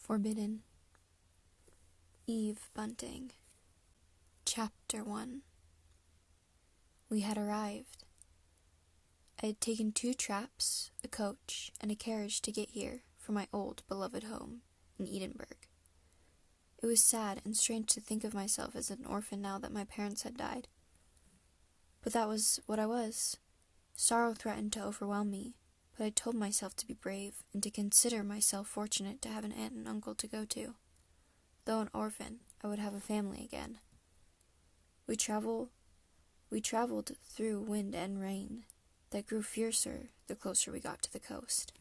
Forbidden. Eve Bunting. Chapter 1. We had arrived. I had taken 2 traps, a coach, and a carriage to get here from my old, beloved home in Edinburgh. It was sad and strange to think of myself as an orphan now that my parents had died. But that was what I was. Sorrow threatened to overwhelm me, but I told myself to be brave and to consider myself fortunate to have an aunt and uncle to go to. Though an orphan, I would have a family again. We traveled through wind and rain that grew fiercer the closer we got to the coast.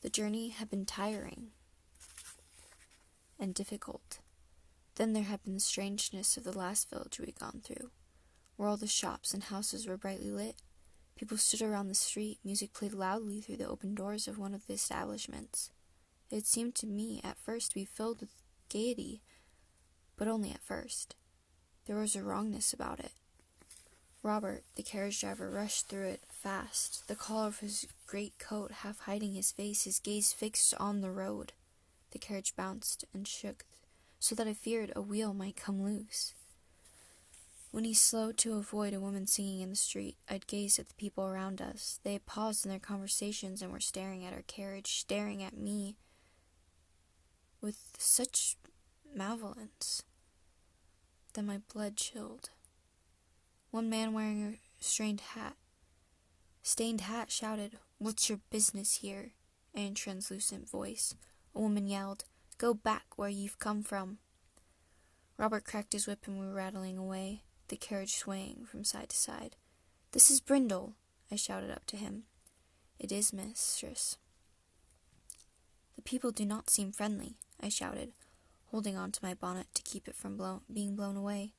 The journey had been tiring and difficult. Then there had been the strangeness of the last village we had gone through, where all the shops and houses were brightly lit. People stood around the street, music played loudly through the open doors of one of the establishments. It seemed to me at first to be filled with gaiety, but only at first. There was a wrongness about it. Robert, the carriage driver, rushed through it fast, the collar of his great coat half hiding his face, his gaze fixed on the road. The carriage bounced and shook, so that I feared a wheel might come loose. When he slowed to avoid a woman singing in the street, I'd gazed at the people around us. They had paused in their conversations and were staring at our carriage, staring at me with such malevolence that my blood chilled. One man wearing a stained hat shouted, "What's your business here?" in a translucent voice. A woman yelled, "Go back where you've come from." Robert cracked his whip and we were rattling away, the carriage swaying from side to side. "This is Brindle," I shouted up to him. "It is, mistress." "The people do not seem friendly," I shouted, holding on to my bonnet to keep it from being blown away.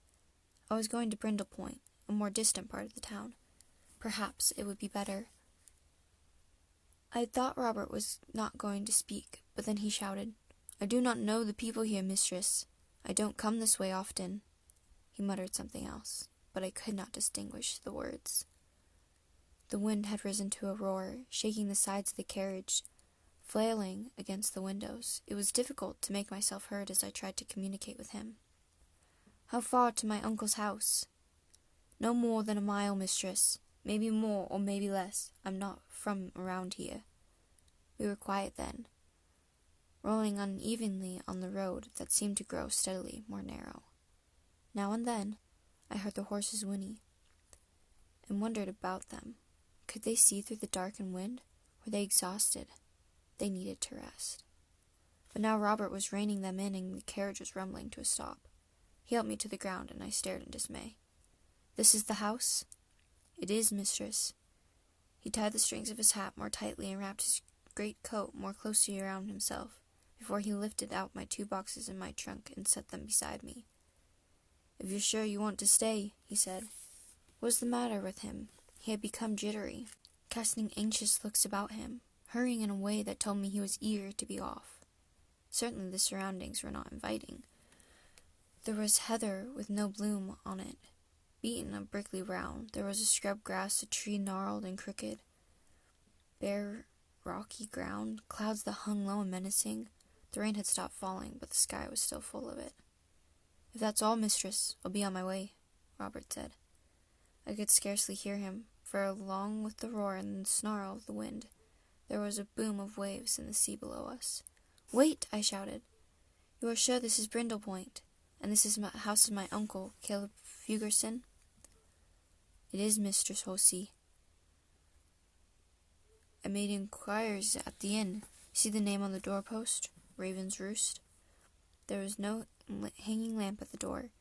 I was going to Brindle Point, a more distant part of the town. Perhaps it would be better. I had thought Robert was not going to speak, but then he shouted, "I do not know the people here, mistress. I don't come this way often." He muttered something else, but I could not distinguish the words. The wind had risen to a roar, shaking the sides of the carriage, flailing against the windows. It was difficult to make myself heard as I tried to communicate with him. "How far to my uncle's house?" "No more than a mile, mistress. Maybe more or maybe less. I'm not from around here." We were quiet then, rolling unevenly on the road that seemed to grow steadily more narrow. Now and then I heard the horses whinny, and wondered about them. Could they see through the dark and wind? Were they exhausted? They needed to rest. But now Robert was reining them in and the carriage was rumbling to a stop. He helped me to the ground and I stared in dismay. "This is the house?" "It is, mistress." He tied the strings of his hat more tightly and wrapped his great coat more closely around himself before he lifted out my 2 boxes in my trunk and set them beside me. "If you're sure you want to stay," he said. What was the matter with him? He had become jittery, casting anxious looks about him, hurrying in a way that told me he was eager to be off. Certainly the surroundings were not inviting. There was heather with no bloom on it, beaten a brickly brown. There was a scrub grass, a tree gnarled and crooked, bare rocky ground, clouds that hung low and menacing. The rain had stopped falling, but the sky was still full of it. "If that's all, mistress, I'll be on my way," Robert said. I could scarcely hear him, for along with the roar and the snarl of the wind, there was a boom of waves in the sea below us. "Wait!" I shouted. "You are sure this is Brindle Point, and this is the house of my uncle, Caleb Fugerson?" "It is, Mistress Hossey." "I made inquiries at the inn. See the name on the doorpost? Raven's Roost." There was no hanging lamp at the door,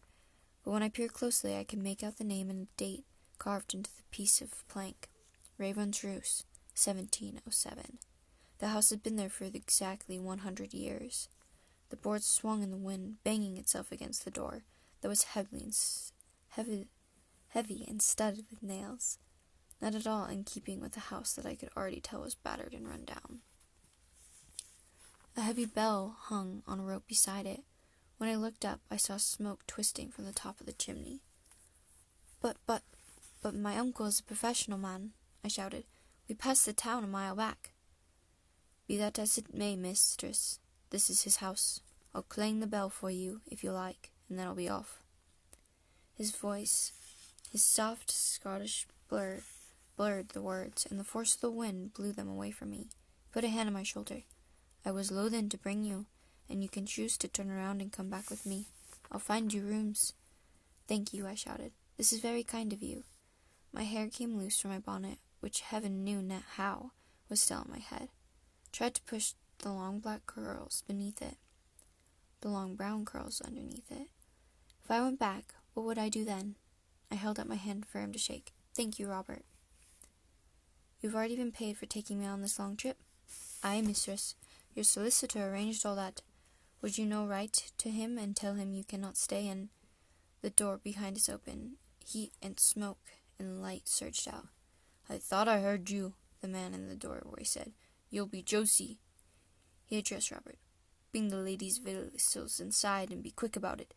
but when I peered closely I could make out the name and the date carved into the piece of plank. Raven's Roost, 1707. The house had been there for exactly 100 years. The board swung in the wind, banging itself against the door that was heavy and studded with nails, not at all in keeping with a house that I could already tell was battered and run down. A heavy bell hung on a rope beside it. When I looked up, I saw smoke twisting from the top of the chimney. But my uncle is a professional man," I shouted. "We passed the town a mile back." "Be that as it may, mistress, This is his house. I'll clang the bell for you, if you like, and then I'll be off." His voice, his soft Scottish blurred the words, and the force of the wind blew them away from me. He put a hand on my shoulder. "I was loathing to bring you, and you can choose to turn around and come back with me. I'll find you rooms." "Thank you," I shouted. "This is very kind of you." My hair came loose from my bonnet, which heaven knew not how was still on my head. Tried to push the long black curls beneath it, the long brown curls underneath it. If I went back, what would I do then? I held out my hand for him to shake. "Thank you, Robert." "You've already been paid for taking me on this long trip?" "Aye, mistress. Your solicitor arranged all that. Would you no write to him and tell him you cannot stay and—" The door behind us opened. Heat and smoke and light surged out. "I thought I heard you," the man in the doorway said. "You'll be Josie." He addressed Robert. "Bring the lady's victuals inside and be quick about it.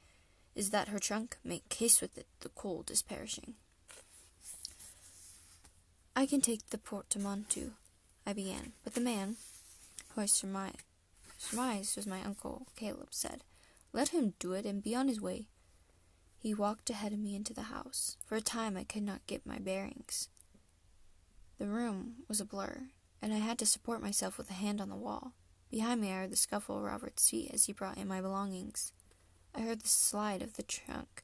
Is that her trunk? Make haste with it. The cold is perishing." "I can take the portmanteau," I began, but the man, who I surmised was my Uncle Caleb, said, "Let him do it and be on his way." He walked ahead of me into the house. For a time I could not get my bearings. The room was a blur, and I had to support myself with a hand on the wall. Behind me I heard the scuffle of Robert's feet as he brought in my belongings. I heard the slide of the trunk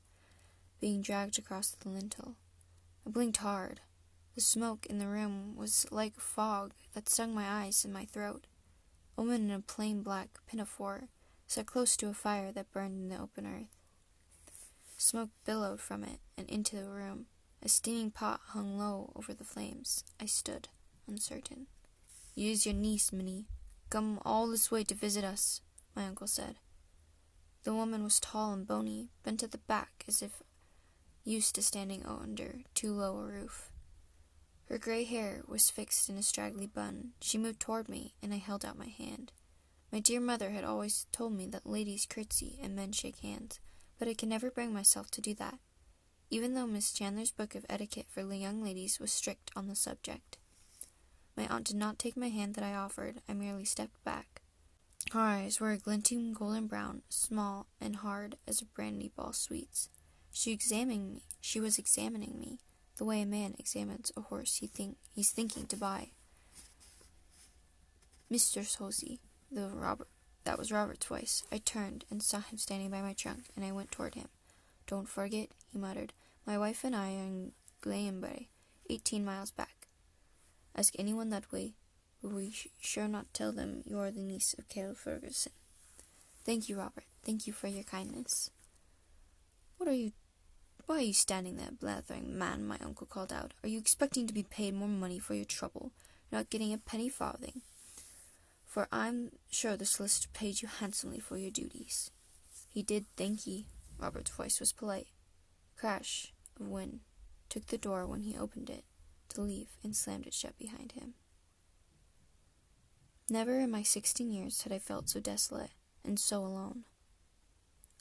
being dragged across the lintel. I blinked hard. The smoke in the room was like fog that stung my eyes and my throat. A woman in a plain black pinafore sat close to a fire that burned in the open earth. Smoke billowed from it and into the room. A steaming pot hung low over the flames. I stood, uncertain. "Here's your niece, Minnie. Come all this way to visit us," my uncle said. The woman was tall and bony, bent at the back as if used to standing under too low a roof. Her gray hair was fixed in a straggly bun. She moved toward me, and I held out my hand. My dear mother had always told me that ladies curtsy and men shake hands, but I could never bring myself to do that, even though Miss Chandler's book of etiquette for young ladies was strict on the subject. My aunt did not take my hand that I offered. I merely stepped back. Her eyes were a glinting golden brown, small and hard as brandy ball sweets. She was examining me, the way a man examines a horse he's thinking to buy. "Mr. Hosey," that was Robert's voice. I turned and saw him standing by my trunk, and I went toward him. "Don't forget," he muttered. "My wife and I are in Glanbury, 18 miles back. Ask anyone that way, but we sure not tell them you are the niece of Caleb Ferguson." "Thank you, Robert. Thank you for your kindness." Why are you standing there, blathering, man?" my uncle called out. "Are you expecting to be paid more money for your trouble? You're not getting a penny farthing. For I'm sure the solicitor paid you handsomely for your duties." "He did, thank ye." Robert's voice was polite. Crash of wind took the door when he opened it to leave and slammed it shut behind him. Never in my 16 years had I felt so desolate and so alone.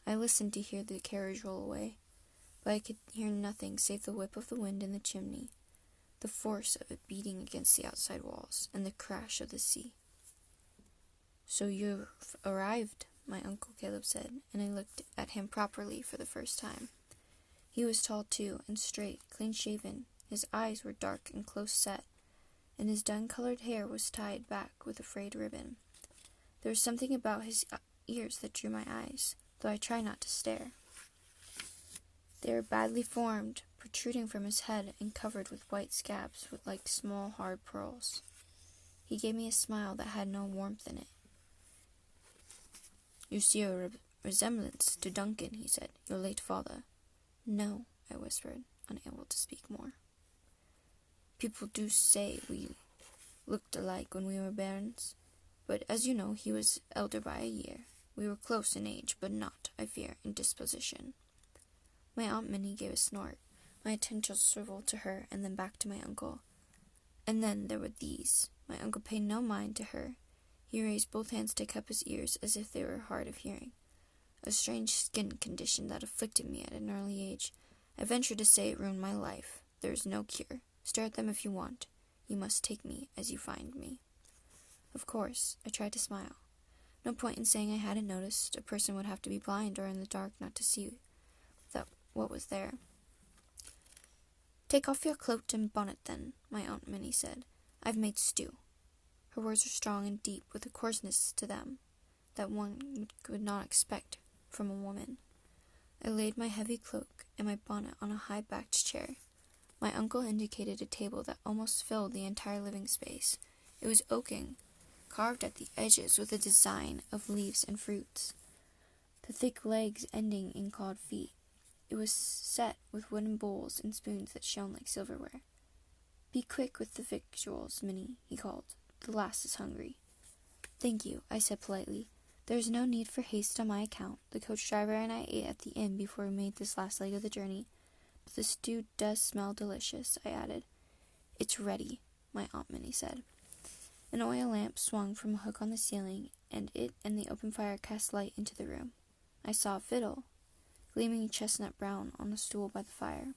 I listened to hear the carriage roll away, but I could hear nothing save the whip of the wind in the chimney, the force of it beating against the outside walls, and the crash of the sea. "So you've arrived," my Uncle Caleb said, and I looked at him properly for the first time. He was tall, too, and straight, clean-shaven. His eyes were dark and close-set, and his dun-colored hair was tied back with a frayed ribbon. There was something about his ears that drew my eyes, though I tried not to stare. They were badly formed, protruding from his head, and covered with white scabs like small, hard pearls. He gave me a smile that had no warmth in it. "You see a resemblance to Duncan," he said, "your late father." "No," I whispered, unable to speak more. "People do say we looked alike when we were bairns, but as you know, he was elder by a year. We were close in age, but not, I fear, in disposition." My Aunt Minnie gave a snort. My attention swiveled to her, and then back to my uncle. "And then there were these." My uncle paid no mind to her. He raised both hands to cup his ears as if they were hard of hearing. "A strange skin condition that afflicted me at an early age. I venture to say it ruined my life. There is no cure. Stare at them if you want. You must take me as you find me." Of course, I tried to smile. No point in saying I hadn't noticed. A person would have to be blind or in the dark not to see what was there. "Take off your cloak and bonnet, then," my Aunt Minnie said. "I've made stew." Her words were strong and deep, with a coarseness to them that one would not expect from a woman. I laid my heavy cloak and my bonnet on a high-backed chair. My uncle indicated a table that almost filled the entire living space. It was oaken, carved at the edges with a design of leaves and fruits, the thick legs ending in clawed feet. It was set with wooden bowls and spoons that shone like silverware. "Be quick with the victuals, Minnie," he called. "The lass is hungry." "Thank you," I said politely. "There is no need for haste on my account. The coach driver and I ate at the inn before we made this last leg of the journey. But the stew does smell delicious," I added. "It's ready," my Aunt Minnie said. An oil lamp swung from a hook on the ceiling, and it and the open fire cast light into the room. I saw a fiddle, gleaming chestnut brown, on a stool by the fire.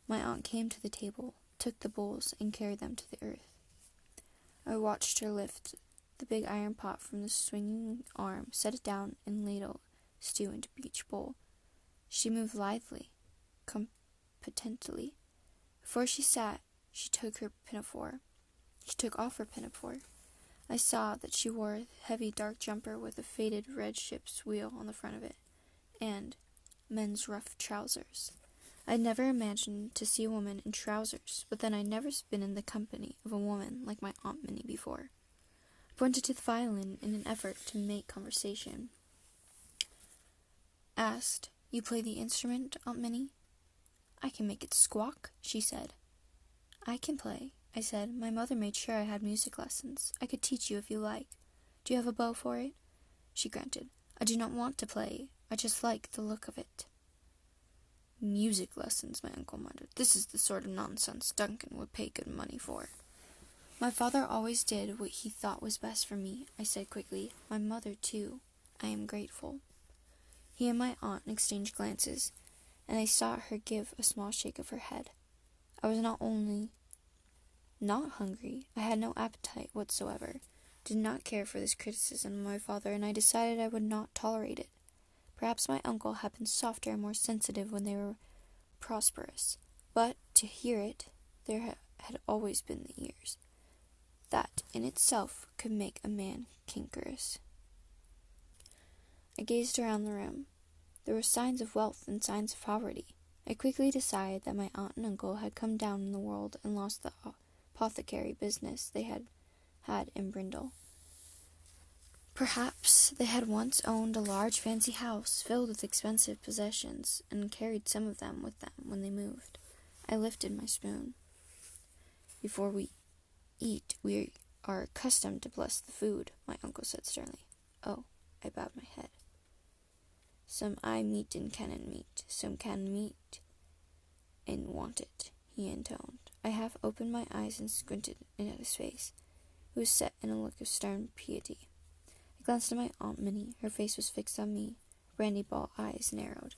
My aunt came to the table, took the bowls, and carried them to the earth. I watched her lift the big iron pot from the swinging arm, set it down, and ladle stew into each bowl. She moved lithely, competently. Before she sat, she took off her pinafore. I saw that she wore a heavy dark jumper with a faded red ship's wheel on the front of it, and men's rough trousers. I'd never imagined to see a woman in trousers, but then I'd never been in the company of a woman like my Aunt Minnie before. I pointed to the violin in an effort to make conversation. Asked, "You play the instrument, Aunt Minnie?" "I can make it squawk," she said. "I can play," I said. "My mother made sure I had music lessons. I could teach you if you like. Do you have a bow for it?" She grunted. "I do not want to play. I just like the look of it." "Music lessons," my uncle muttered. "This is the sort of nonsense Duncan would pay good money for." "My father always did what he thought was best for me," I said quickly. "My mother, too. I am grateful." He and my aunt exchanged glances, and I saw her give a small shake of her head. I was not only not hungry, I had no appetite whatsoever, did not care for this criticism of my father, and I decided I would not tolerate it. Perhaps my uncle had been softer and more sensitive when they were prosperous, but to hear it, there had always been the ears. That in itself could make a man cankerous. I gazed around the room. There were signs of wealth and signs of poverty. I quickly decided that my aunt and uncle had come down in the world and lost the apothecary business they had in Brindle. Perhaps they had once owned a large fancy house filled with expensive possessions and carried some of them with them when they moved. I lifted my spoon. "Before we eat, we are accustomed to bless the food," my uncle said sternly. "Oh," I bowed my head. "Some I meat and cannon meat, some can meat and want it," he intoned. I half opened my eyes and squinted at his face. It was set in a look of stern piety. I glanced at my Aunt Minnie. Her face was fixed on me. Her brandy-ball eyes narrowed.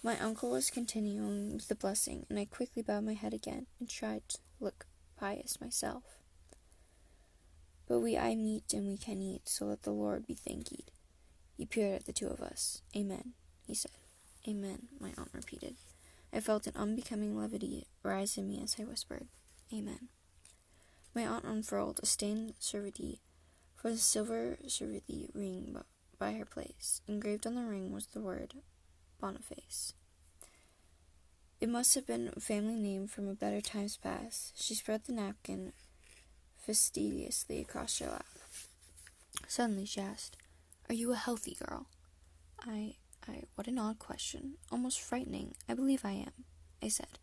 My uncle was continuing with the blessing, and I quickly bowed my head again and tried to look pious myself. "But we I meet and we can eat, so let the Lord be thanked." He peered at the two of us. "Amen," he said. "Amen," my aunt repeated. I felt an unbecoming levity rise in me as I whispered, "Amen." My aunt unfurled a stained serviette for the silver serviette ring by her place. Engraved on the ring was the word Boniface. It must have been a family name from a better times past. She spread the napkin fastidiously across her lap. Suddenly she asked, "Are you a healthy girl?" What an odd question. Almost frightening. "I believe I am," I said.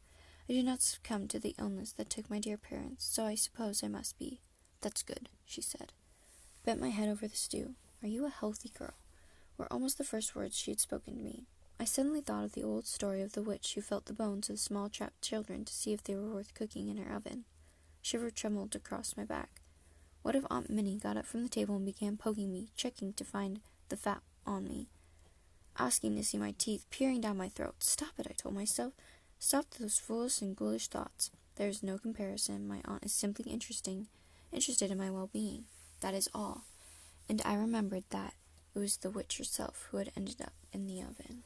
"I did not succumb to the illness that took my dear parents, so I suppose I must be." "That's good," she said. Bent my head over the stew. "Are you a healthy girl?" were almost the first words she had spoken to me. I suddenly thought of the old story of the witch who felt the bones of the small trapped children to see if they were worth cooking in her oven. A shiver trembled across my back. What if Aunt Minnie got up from the table and began poking me, checking to find the fat on me, asking to see my teeth, peering down my throat? "Stop it," I told myself. "Stop those foolish and ghoulish thoughts. There is no comparison. My aunt is simply interested in my well-being. That is all." And I remembered that it was the witch herself who had ended up in the oven.